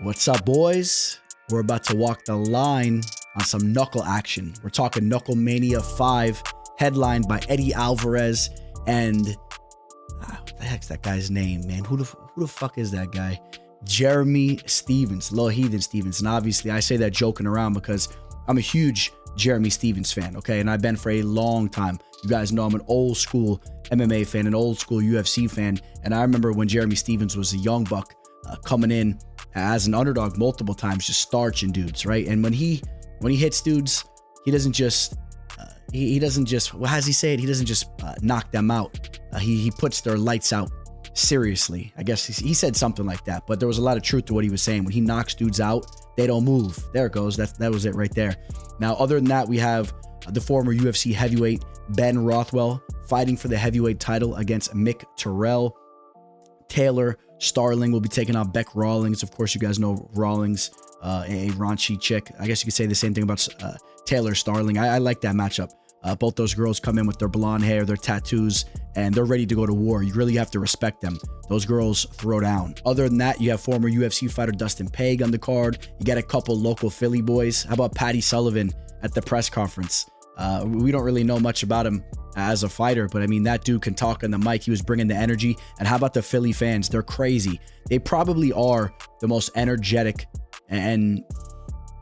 What's up, boys? We're about to walk the line on some knuckle action. We're talking Knuckle Mania 5, headlined by Eddie Alvarez and what the heck's that guy's name, man? Who the fuck is that guy? Jeremy Stephens, Lil Heathen Stephens. And obviously, I say that joking around because I'm a huge Jeremy Stephens fan, okay? And I've been for a long time. You guys know I'm an old school MMA fan, an old school UFC fan. And I remember when Jeremy Stephens was a young buck coming in as an underdog multiple times, just starching dudes, right? And when he hits dudes, he doesn't just he doesn't just, what has he said? He doesn't just knock them out. He puts their lights out seriously. I guess he said something like that, but there was a lot of truth to what he was saying. When he knocks dudes out, they don't move. There it goes. That was it right there. Now, other than that, we have the former UFC heavyweight Ben Rowthwell fighting for the heavyweight title against Mick Terrill. Taylor Starling will be taking on Beck Rawlings. Of course, you guys know Rawlings, a raunchy chick. I guess you could say the same thing about Taylor Starling. I like that matchup. Both those girls come in with their blonde hair, their tattoos, and they're ready to go to war. You really have to respect them. Those girls throw down. Other than that, you have former UFC fighter Dustin Page on the card. You got a couple local Philly boys. How about Patty Sullivan at the press conference? We don't really know much about him as a fighter, but I mean, that dude can talk on the mic. He was bringing the energy. And how about the Philly fans? They're crazy. They probably are the most energetic and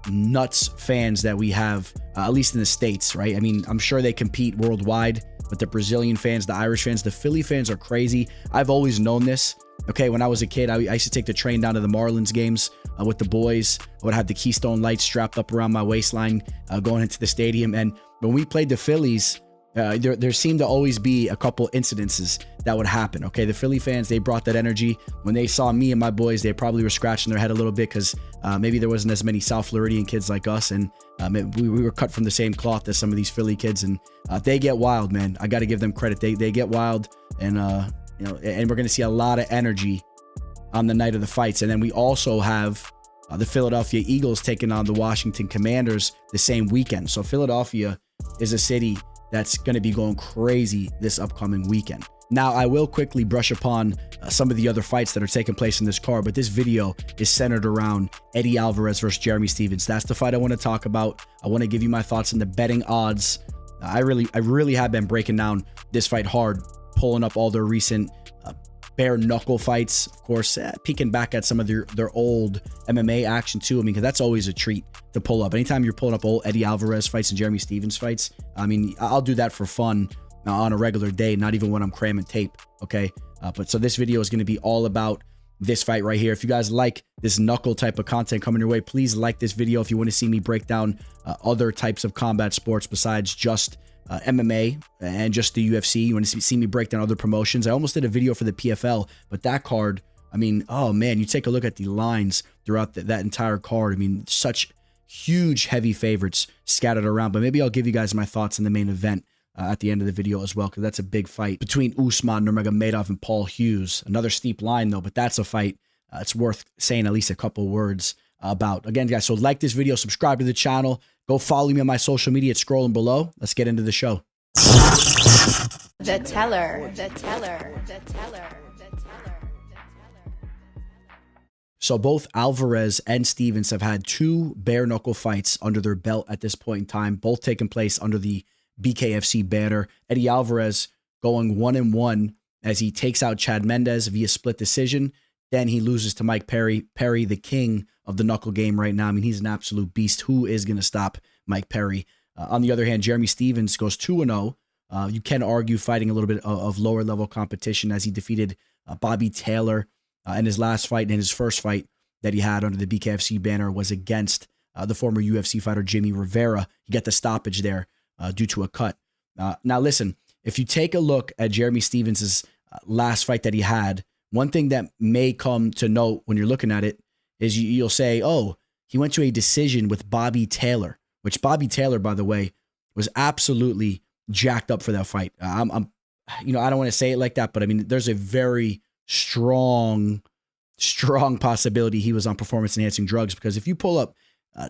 nuts fans that we have, at least in the States, right? I mean, I'm sure they compete worldwide, but the Brazilian fans, the Irish fans, the Philly fans are crazy. I've always known this. Okay, when I was a kid, I used to take the train down to the Marlins games with the boys. I would have the Keystone lights strapped up around my waistline going into the stadium. And when we played the Phillies, there seemed to always be a couple incidences that would happen. Okay, the Philly fans, they brought that energy. When they saw me and my boys, they probably were scratching their head a little bit because maybe there wasn't as many South Floridian kids like us, and we were cut from the same cloth as some of these Philly kids, and they get wild, man. I got to give them credit. They get wild, and and we're gonna see a lot of energy on the night of the fights. And then we also have the Philadelphia Eagles taking on the Washington Commanders the same weekend. So Philadelphia is a city that's going to be going crazy this upcoming weekend. Now, I will quickly brush upon some of the other fights that are taking place in this card, but this video is centered around Eddie Alvarez versus Jeremy Stephens. That's the fight I want to talk about. I want to give you my thoughts on the betting odds. I really have been breaking down this fight hard, pulling up all their recent bare knuckle fights, of course, peeking back at some of their old MMA action too. I mean, because that's always a treat to pull up. Anytime you're pulling up old Eddie Alvarez fights and Jeremy Stephens fights, I mean, I'll do that for fun on a regular day, not even when I'm cramming tape, okay? But so this video is going to be all about this fight right here. If you guys like this knuckle type of content coming your way, please like this video. If you want to see me break down other types of combat sports besides just MMA and just the UFC, you want to see me break down other promotions. I almost did a video for the PFL, but that card, I mean, oh man, you take a look at the lines throughout that entire card. I mean, such huge heavy favorites scattered around, but maybe I'll give you guys my thoughts in the main event at the end of the video as well, because that's a big fight between Usman, Nurmagomedov, and Paul Hughes. Another steep line though, but that's a fight it's worth saying at least a couple words about. Again, guys, so like this video, subscribe to the channel, go follow me on my social media. It's scrolling below. Let's get into the show. The Teller. So both Alvarez and Stephens have had two bare knuckle fights under their belt at this point in time, both taking place under the BKFC banner. Eddie Alvarez going 1-1 as he takes out Chad Mendes via split decision. Then he loses to Mike Perry. Perry, the king of the knuckle game right now. I mean, he's an absolute beast. Who is going to stop Mike Perry? On the other hand, Jeremy Stephens goes 2-0. You can argue fighting a little bit of lower level competition as he defeated Bobby Taylor in his last fight, and his first fight that he had under the BKFC banner was against the former UFC fighter Jimmy Rivera. He got the stoppage there due to a cut. Now, listen, if you take a look at Jeremy Stephens' last fight that he had, one thing that may come to note when you're looking at it is you'll say, oh, he went to a decision with Bobby Taylor, which Bobby Taylor, by the way, was absolutely jacked up for that fight. I don't want to say it like that, but I mean, there's a very strong possibility he was on performance enhancing drugs, because if you pull up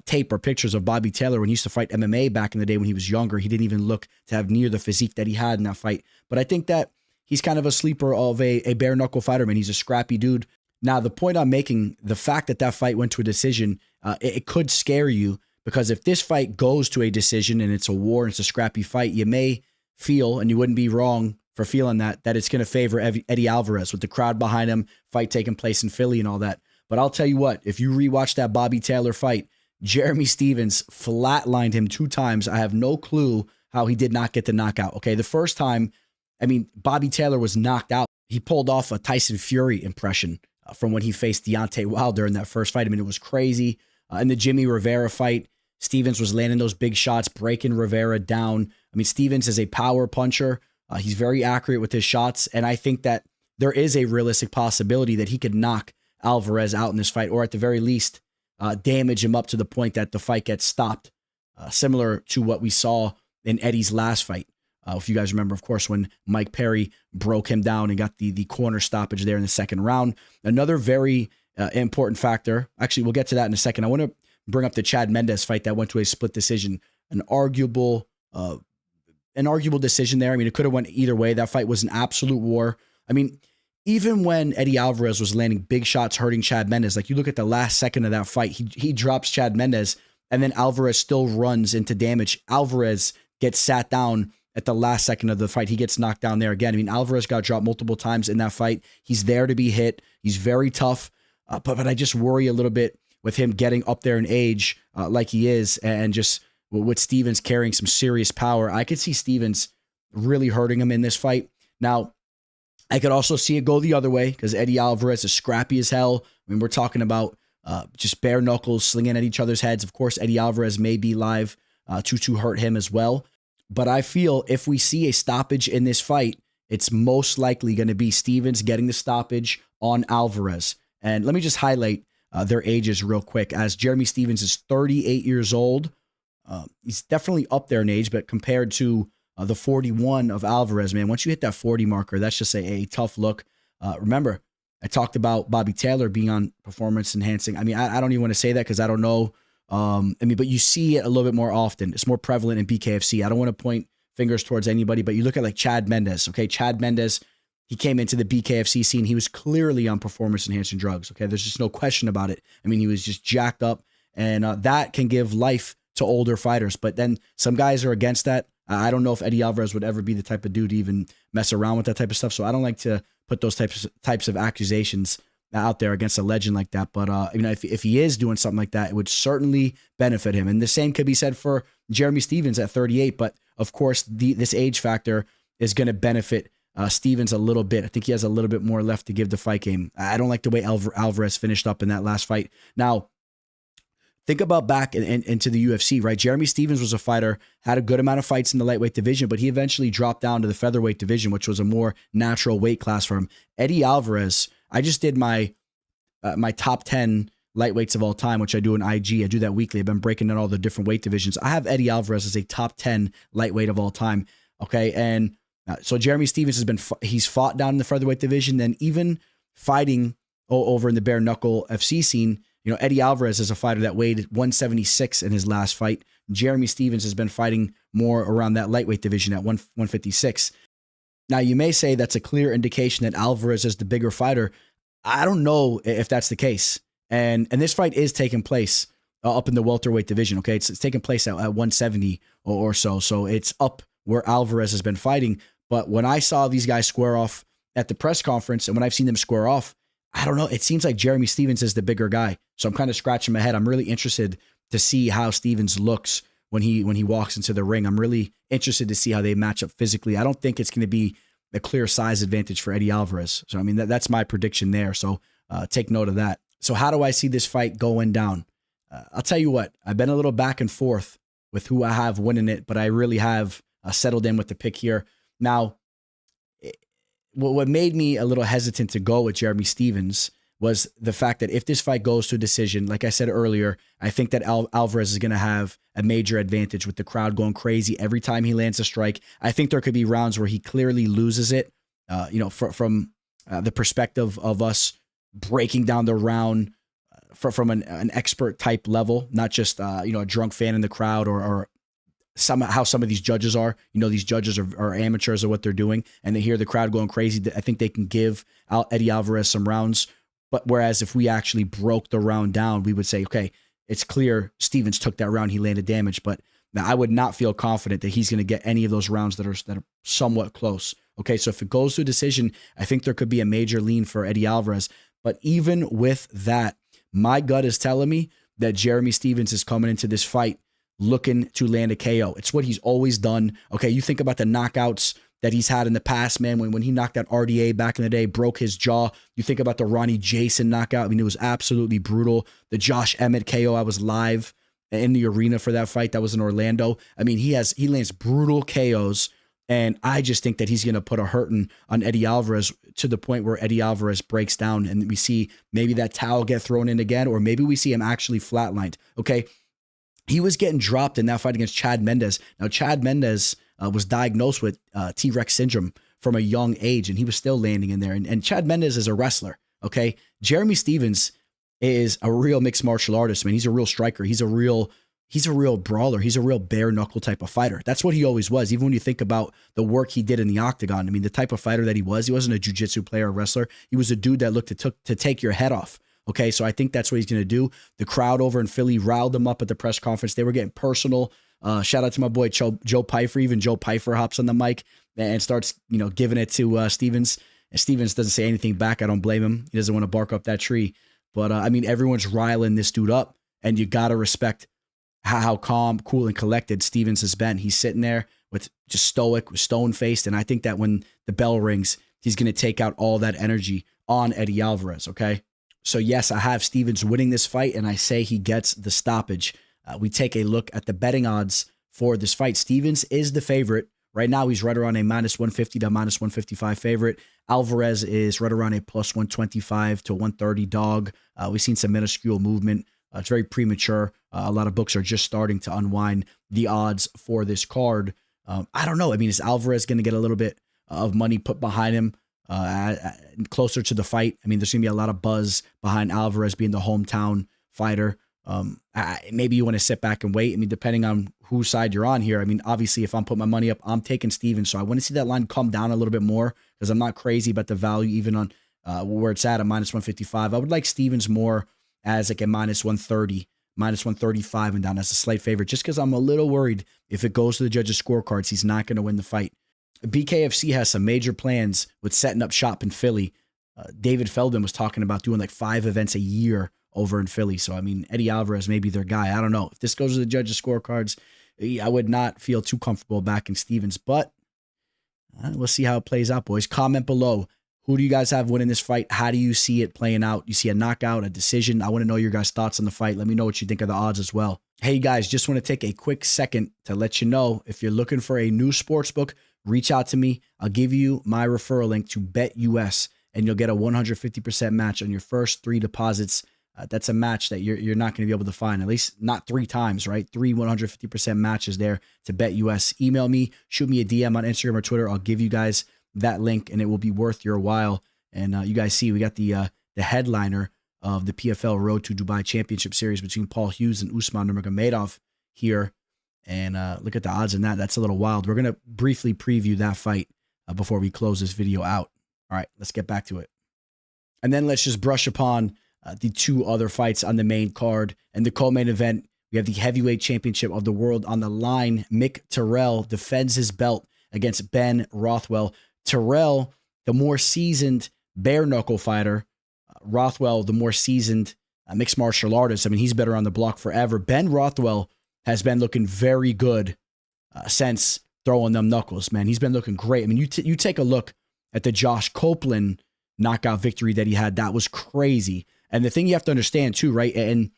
tape or pictures of Bobby Taylor when he used to fight MMA back in the day when he was younger, he didn't even look to have near the physique that he had in that fight. But I think that he's kind of a sleeper of a bare knuckle fighter, man. He's a scrappy dude. Now, the point I'm making, the fact that that fight went to a decision, it could scare you, because if this fight goes to a decision and it's a war and it's a scrappy fight, you may feel, and you wouldn't be wrong for feeling that it's going to favor Eddie Alvarez with the crowd behind him, fight taking place in Philly and all that. But I'll tell you what, if you rewatch that Bobby Taylor fight, Jeremy Stephens flatlined him 2 times. I have no clue how he did not get the knockout. Okay, the first time, I mean, Bobby Taylor was knocked out. He pulled off a Tyson Fury impression from when he faced Deontay Wilder in that first fight. I mean, it was crazy. In the Jimmy Rivera fight, Stephens was landing those big shots, breaking Rivera down. I mean, Stephens is a power puncher. He's very accurate with his shots, and I think that there is a realistic possibility that he could knock Alvarez out in this fight, or at the very least, damage him up to the point that the fight gets stopped, similar to what we saw in Eddie's last fight. If you guys remember, of course, when Mike Perry broke him down and got the corner stoppage there in the second round. Another very important factor, actually, we'll get to that in a second. I want to bring up the Chad Mendes fight that went to a split decision, an arguable decision there. I mean, it could have went either way. That fight was an absolute war. I mean, even when Eddie Alvarez was landing big shots hurting Chad Mendes, like you look at the last second of that fight, he drops Chad Mendes, and then Alvarez still runs into damage. Alvarez gets sat down at the last second of the fight. He gets knocked down there again. I mean, Alvarez got dropped multiple times in that fight. He's there to be hit. He's very tough, but I just worry a little bit with him getting up there in age like he is, and just with Stephens carrying some serious power. I could see Stephens really hurting him in this fight. Now, I could also see it go the other way, because Eddie Alvarez is scrappy as hell. I mean, we're talking about just bare knuckles slinging at each other's heads. Of course, Eddie Alvarez may be live to hurt him as well. But I feel if we see a stoppage in this fight, it's most likely going to be Stephens getting the stoppage on Alvarez. And let me just highlight their ages real quick, as Jeremy Stephens is 38 years old. He's definitely up there in age, but compared to the 41 of Alvarez, man, once you hit that 40 marker, that's just a tough look. Remember, I talked about Bobby Taylor being on performance enhancing. I mean, I don't even want to say that because I don't know. But you see it a little bit more often. It's more prevalent in BKFC. I don't want to point fingers towards anybody, but you look at like Chad Mendes. Okay, Chad Mendes, he came into the BKFC scene. He was clearly on performance enhancing drugs. Okay, there's just no question about it. I mean, he was just jacked up, and that can give life to older fighters. But then some guys are against that. I don't know if Eddie Alvarez would ever be the type of dude to even mess around with that type of stuff. So I don't like to put those types of accusations out there against a legend like that. But if he is doing something like that, it would certainly benefit him. And the same could be said for Jeremy Stephens at 38. But of course, this age factor is going to benefit Stephens a little bit. I think he has a little bit more left to give the fight game. I don't like the way Alvarez finished up in that last fight. Now, think about back into the UFC, right? Jeremy Stephens was a fighter, had a good amount of fights in the lightweight division, but he eventually dropped down to the featherweight division, which was a more natural weight class for him. Eddie Alvarez, I just did my top 10 lightweights of all time, which I do in IG. I do that weekly. I've been breaking down all the different weight divisions. I have Eddie Alvarez as a top 10 lightweight of all time. Okay. And so Jeremy Stephens he's fought down in the featherweight division, then even fighting over in the bare knuckle FC scene. You know, Eddie Alvarez is a fighter that weighed 176 in his last fight. Jeremy Stephens has been fighting more around that lightweight division at 156. Now, you may say that's a clear indication that Alvarez is the bigger fighter. I don't know if that's the case. And this fight is taking place up in the welterweight division, okay? It's taking place at 170 or so. So it's up where Alvarez has been fighting. But when I saw these guys square off at the press conference, and when I've seen them square off, I don't know. It seems like Jeremy Stephens is the bigger guy. So I'm kind of scratching my head. I'm really interested to see how Stephens looks when he walks into the ring. I'm really interested to see how they match up physically. I don't think it's going to be a clear size advantage for Eddie Alvarez. So, I mean, that's my prediction there. So take note of that. So how do I see this fight going down? I'll tell you what, I've been a little back and forth with who I have winning it, but I really have settled in with the pick here. Now, what made me a little hesitant to go with Jeremy Stephens was the fact that if this fight goes to a decision, like I said earlier, I think that Alvarez is going to have a major advantage with the crowd going crazy every time he lands a strike. I think there could be rounds where he clearly loses it, from the perspective of us breaking down the round from an expert type level, not just a drunk fan in the crowd or how some of these judges are. These judges are amateurs of what they're doing, and they hear the crowd going crazy. I think they can give Eddie Alvarez some rounds But whereas if we actually broke the round down, we would say, okay, it's clear Stephens took that round. He landed damage, but now I would not feel confident that he's going to get any of those rounds that are somewhat close. Okay, so if it goes to a decision, I think there could be a major lean for Eddie Alvarez. But even with that, my gut is telling me that Jeremy Stephens is coming into this fight looking to land a KO. It's what he's always done. Okay, you think about the knockouts that he's had in the past, man. When he knocked out RDA back in the day, broke his jaw. You think about the Ronnie Jason knockout. I mean, it was absolutely brutal. The Josh Emmett KO, I was live in the arena for that fight. That was in Orlando. I mean, he lands brutal KOs, and I just think that he's going to put a hurting on Eddie Alvarez to the point where Eddie Alvarez breaks down, and we see maybe that towel get thrown in again, or maybe we see him actually flatlined. Okay, he was getting dropped in that fight against Chad Mendes. Now, Chad Mendes was diagnosed with T-Rex syndrome from a young age, and he was still landing in there. And Chad Mendes is a wrestler, okay? Jeremy Stephens is a real mixed martial artist, man. He's a real striker. He's a real brawler. He's a real bare knuckle type of fighter. That's what he always was. Even when you think about the work he did in the octagon, I mean, the type of fighter that he wasn't a jiu-jitsu player or wrestler. He was a dude that looked to take your head off. Okay, so I think that's what he's going to do. The crowd over in Philly riled him up at the press conference. They were getting personal. Shout out to my boy Joe Pfeiffer. Even Joe Pfeiffer hops on the mic and starts, giving it to Stephens. And Stephens doesn't say anything back. I don't blame him. He doesn't want to bark up that tree. But I mean, everyone's riling this dude up, and you got to respect how calm, cool, and collected Stephens has been. He's sitting there with just stoic, stone-faced, and I think that when the bell rings, he's going to take out all that energy on Eddie Alvarez, okay? So yes, I have Stephens winning this fight, and I say he gets the stoppage. We take a look at the betting odds for this fight. Stephens is the favorite. Right now, he's right around a -150 to -155 favorite. Alvarez is right around a +125 to 130 dog. We've seen some minuscule movement. It's very premature. A lot of books are just starting to unwind the odds for this card. I don't know. I mean, is Alvarez going to get a little bit of money put behind him closer to the fight? I mean, there's going to be a lot of buzz behind Alvarez being the hometown fighter. Maybe you want to sit back and wait. I mean, depending on whose side you're on here. I mean, obviously, if I'm putting my money up, I'm taking Stephens. So I want to see that line come down a little bit more because I'm not crazy about the value even on where it's at -155. I would like Stephens more as like a -130, -135 and down as a slight favorite, just because I'm a little worried if it goes to the judges' scorecards, he's not going to win the fight. BKFC has some major plans with setting up shop in Philly. David Feldman was talking about doing like 5 events a year over in Philly. So, I mean, Eddie Alvarez may be their guy. I don't know. If this goes to the judges' scorecards, I would not feel too comfortable backing Stephens, but we'll see how it plays out, boys. Comment below. Who do you guys have winning this fight? How do you see it playing out? You see a knockout, a decision? I want to know your guys' thoughts on the fight. Let me know what you think of the odds as well. Hey, guys, just want to take a quick second to let you know if you're looking for a new sportsbook, reach out to me. I'll give you my referral link to BetUS, and you'll get a 150% match on your first 3 deposits. That's a match that you're not going to be able to find, at least not 3 times, right? 3 150% matches there to BetUS. Email me, shoot me a DM on Instagram or Twitter. I'll give you guys that link, and it will be worth your while. And you guys see, we got the headliner of the PFL Road to Dubai Championship Series between Paul Hughes and Usman Nurmagomedov here. And look at the odds in that. That's a little wild. We're going to briefly preview that fight before we close this video out. All right, let's get back to it. And then let's just brush upon the 2 other fights on the main card. And the co-main event, we have the heavyweight championship of the world on the line. Mick Terrill defends his belt against Ben Rowthwell. Terrill, the more seasoned bare knuckle fighter. Rowthwell, the more seasoned mixed martial artist. I mean, he's better on the block forever. Ben Rowthwell has been looking very good since throwing them knuckles, man. He's been looking great. I mean, you take a look at the Josh Copeland knockout victory that he had. That was crazy. And the thing you have to understand too, right? And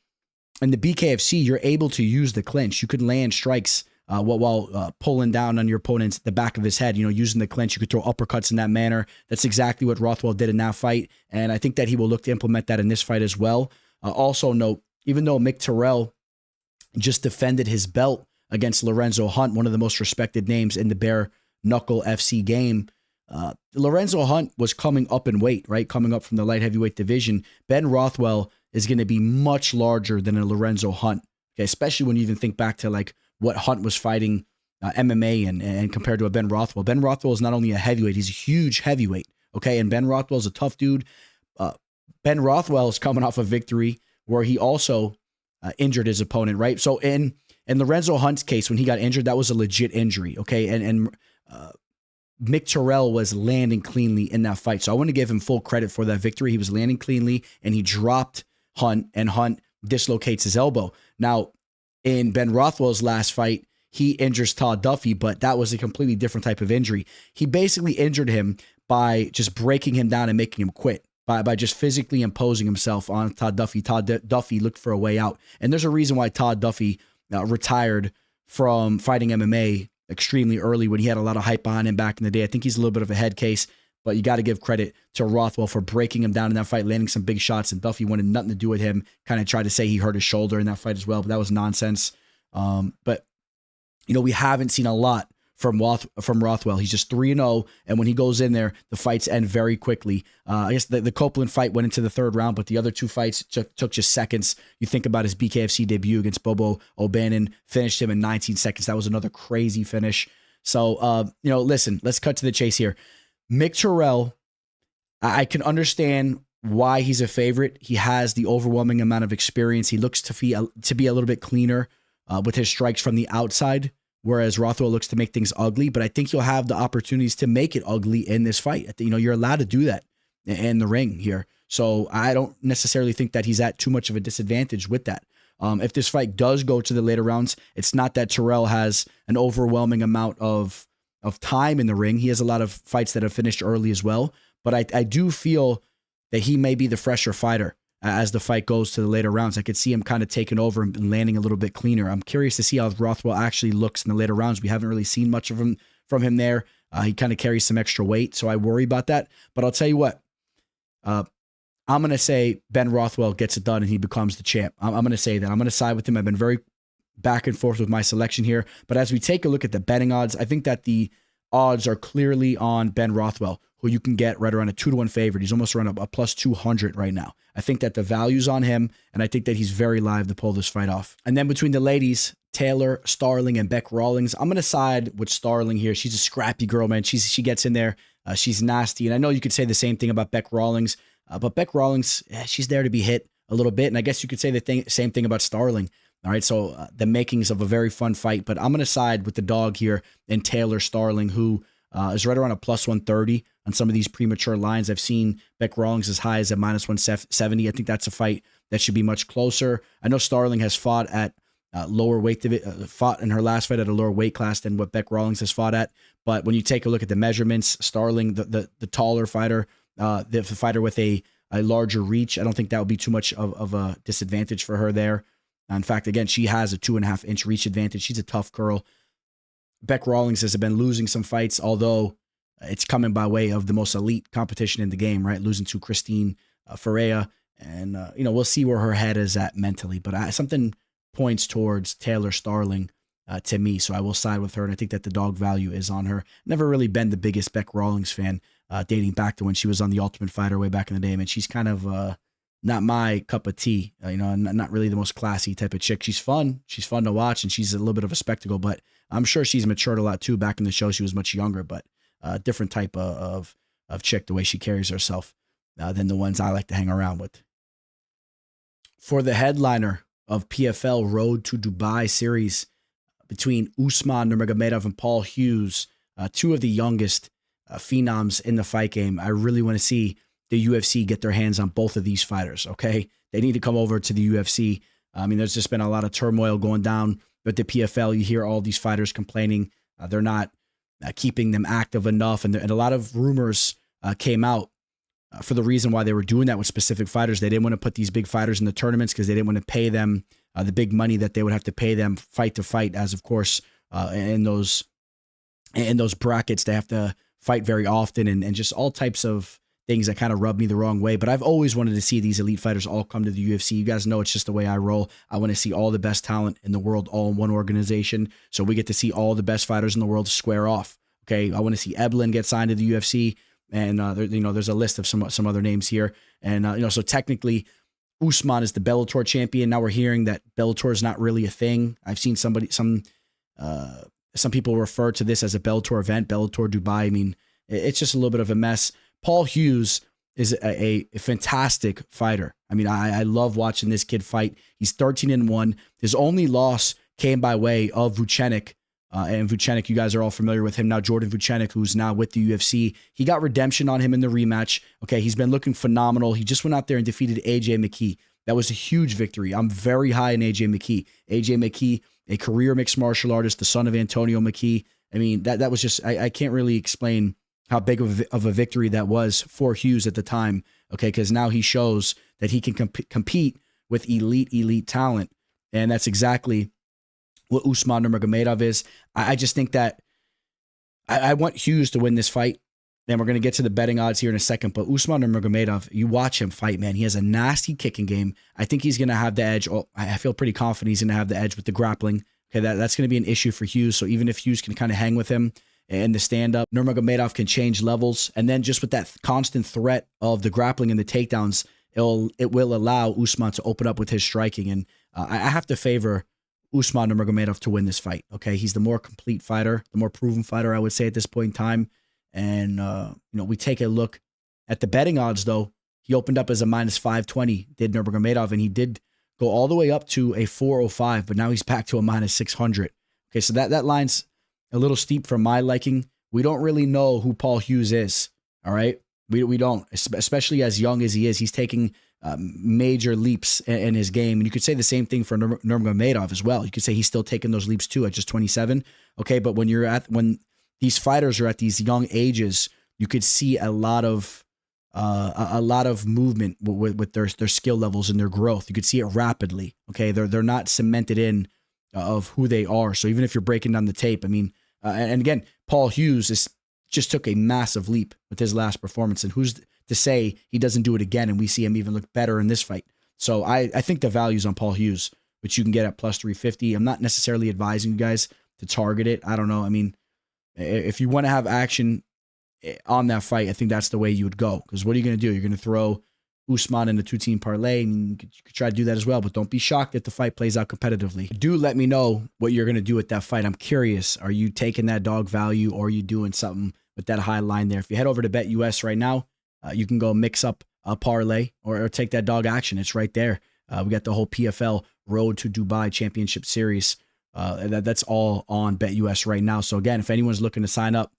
in the BKFC, you're able to use the clinch. You can land strikes while pulling down on your opponent's the back of his head, using the clinch. You could throw uppercuts in that manner. That's exactly what Rowthwell did in that fight. And I think that he will look to implement that in this fight as well. Also note, even though Mick Terrill just defended his belt against Lorenzo Hunt, one of the most respected names in the bare knuckle FC game, Lorenzo Hunt was coming up in weight, right? Coming up from the light heavyweight division. Ben Rowthwell is going to be much larger than a Lorenzo Hunt, okay? Especially when you even think back to like what Hunt was fighting MMA and compared to a Ben Rowthwell. Ben Rowthwell is not only a heavyweight, he's a huge heavyweight, okay? And Ben Rothwell is a tough dude. Ben Rothwell is coming off a victory where he also injured his opponent, right? So in Lorenzo Hunt's case, when he got injured, that was a legit injury, okay? And Mick Terrill was landing cleanly in that fight. So I want to give him full credit for that victory. He was landing cleanly, and he dropped Hunt, and Hunt dislocates his elbow. Now, in Ben Rothwell's last fight, he injures Todd Duffy, but that was a completely different type of injury. He basically injured him by just breaking him down and making him quit, by just physically imposing himself on Todd Duffy. Duffy looked for a way out. And there's a reason why Todd Duffy retired from fighting MMA extremely early when he had a lot of hype on him back in the day. I think he's a little bit of a head case, but you got to give credit to Rothwell for breaking him down in that fight, landing some big shots, and Duffy wanted nothing to do with him, kind of tried to say he hurt his shoulder in that fight as well, but that was nonsense. But, we haven't seen a lot from Rowthwell. He's just 3-0, and when he goes in there, the fights end very quickly. I guess the Copeland fight went into the third round, but the other two fights took just seconds. You think about his BKFC debut against Bobo O'Bannon, finished him in 19 seconds. That was another crazy finish. So, listen, let's cut to the chase here. Mick Terrill, I can understand why he's a favorite. He has the overwhelming amount of experience. He looks to be a little bit cleaner with his strikes from the outside, whereas Rowthwell looks to make things ugly. But I think you'll have the opportunities to make it ugly in this fight. You're allowed to do that in the ring here. So I don't necessarily think that he's at too much of a disadvantage with that. If this fight does go to the later rounds, it's not that Terrill has an overwhelming amount of time in the ring. He has a lot of fights that have finished early as well. But I do feel that he may be the fresher fighter as the fight goes to the later rounds. I could see him kind of taking over and landing a little bit cleaner. I'm curious to see how Rowthwell actually looks in the later rounds. We haven't really seen much of him from him there. He kind of carries some extra weight, so I worry about that. But I'll tell you what, I'm going to say Ben Rowthwell gets it done and he becomes the champ. I'm going to say that. I'm going to side with him. I've been very back and forth with my selection here. But as we take a look at the betting odds, I think that the odds are clearly on Ben Rowthwell, who you can get right around a 2-1 favorite. He's almost around a plus 200 right now. I think that the value's on him, and I think that he's very live to pull this fight off. And then between the ladies, Taylor, Starling, and Beck Rawlings, I'm going to side with Starling here. She's a scrappy girl, man. She gets in there. She's nasty. And I know you could say the same thing about Beck Rawlings, but Beck Rawlings, she's there to be hit a little bit. And I guess you could say the same thing about Starling. All right, so the makings of a very fun fight. But I'm going to side with the dog here in Taylor Starling, who is right around a plus 130 on some of these premature lines. I've seen Beck Rawlings as high as a minus 170. I think that's a fight that should be much closer. I know Starling has fought at lower weight, fought in her last fight at a lower weight class than what Beck Rawlings has fought at. But when you take a look at the measurements, Starling, the taller fighter, the fighter with a larger reach, I don't think that would be too much of a disadvantage for her there. In fact, again, she has a 2.5-inch reach advantage. She's a tough girl. Beck Rawlings has been losing some fights, although it's coming by way of the most elite competition in the game, right? Losing to Christine Ferreira. And, we'll see where her head is at mentally. But something points towards Taylor Starling to me, so I will side with her. And I think that the dog value is on her. Never really been the biggest Beck Rawlings fan, dating back to when she was on The Ultimate Fighter way back in the day. I mean, she's kind of not my cup of tea, not really the most classy type of chick. She's fun. She's fun to watch, and she's a little bit of a spectacle, but I'm sure she's matured a lot too. Back in the show, she was much younger, but different type of chick, the way she carries herself than the ones I like to hang around with. For the headliner of PFL Road to Dubai series between Usman Nurmagomedov and Paul Hughes, two of the youngest phenoms in the fight game, I really want to see the UFC get their hands on both of these fighters, okay? They need to come over to the UFC. I mean, there's just been a lot of turmoil going down with the PFL. You hear all these fighters complaining they're not keeping them active enough. And a lot of rumors came out for the reason why they were doing that with specific fighters. They didn't want to put these big fighters in the tournaments because they didn't want to pay them the big money that they would have to pay them fight to fight, as of course, in those brackets, they have to fight very often and just all types of things that kind of rub me the wrong way. But I've always wanted to see these elite fighters all come to the UFC. You guys know it's just the way I roll. I want to see all the best talent in the world all in one organization. So we get to see all the best fighters in the world square off. Okay. I want to see Eblin get signed to the UFC. And, there's a list of some other names here. And, so technically Usman is the Bellator champion. Now we're hearing that Bellator is not really a thing. I've seen some people refer to this as a Bellator event, Bellator Dubai. I mean, it's just a little bit of a mess. Paul Hughes is a fantastic fighter. I mean, I love watching this kid fight. He's 13-1. His only loss came by way of Vucenic. And Vucenic, you guys are all familiar with him now. Jordan Vucenic, who's now with the UFC. He got redemption on him in the rematch. Okay, he's been looking phenomenal. He just went out there and defeated AJ McKee. That was a huge victory. I'm very high in AJ McKee. AJ McKee, a career mixed martial artist, the son of Antonio McKee. I mean, that was just, I can't really explain how big of a victory that was for Hughes at the time. Okay, because now he shows that he can compete with elite talent. And that's exactly what Usman Nurmagomedov is. I just think that I want Hughes to win this fight. Then we're going to get to the betting odds here in a second. But Usman Nurmagomedov, you watch him fight, man. He has a nasty kicking game. I think he's going to have the edge. Oh, I feel pretty confident he's going to have the edge with the grappling. Okay, that's going to be an issue for Hughes. So even if Hughes can kind of hang with him in the stand-up, Nurmagomedov can change levels. And then just with that constant threat of the grappling and the takedowns, it will allow Usman to open up with his striking. And I have to favor Usman Nurmagomedov to win this fight. Okay, he's the more complete fighter, the more proven fighter, I would say at this point in time. And we take a look at the betting odds. Though he opened up as a -520, did Nurmagomedov, and he did go all the way up to a 405, but now he's back to a -600. Okay, so that line's a little steep for my liking. We don't really know who Paul Hughes is. All right, we don't, especially as young as he is. He's taking major leaps in his game. And you could say the same thing for Nurmagomedov as well. You could say he's still taking those leaps too at just 27. Okay, but when these fighters are at these young ages, you could see a lot of movement with their skill levels and their growth. You could see it rapidly. Okay, they're not cemented in of who they are. So even if you're breaking down the tape, I mean, and again, Paul Hughes just took a massive leap with his last performance, and who's to say he doesn't do it again and we see him even look better in this fight. So I think the value's on Paul Hughes, which you can get at +350. I'm not necessarily advising you guys to target it. I don't know. I mean, if you want to have action on that fight, I think that's the way you would go. Because what are you going to do? You're going to throw Usman in a 2-team parlay, and you could try to do that as well. But don't be shocked if the fight plays out competitively. Do let me know what you're going to do with that fight. I'm curious. Are you taking that dog value, or are you doing something with that high line there? If you head over to BetUS right now, you can go mix up a parlay or take that dog action. It's right there. We got the whole PFL Road to Dubai Championship Series. That's all on BetUS right now. So again, if anyone's looking to sign up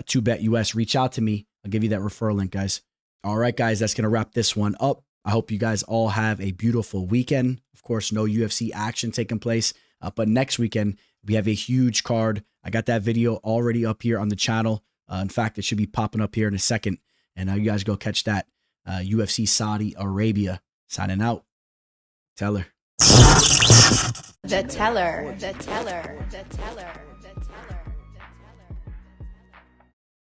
to BetUS, reach out to me. I'll give you that referral link, guys. All right, guys, that's going to wrap this one up. I hope you guys all have a beautiful weekend. Of course, no UFC action taking place, but next weekend we have a huge card. I got that video already up here on the channel. In fact, it should be popping up here in a second. And now you guys go catch that. UFC Saudi Arabia. Signing out. Teller. The teller. The teller. The teller. The teller.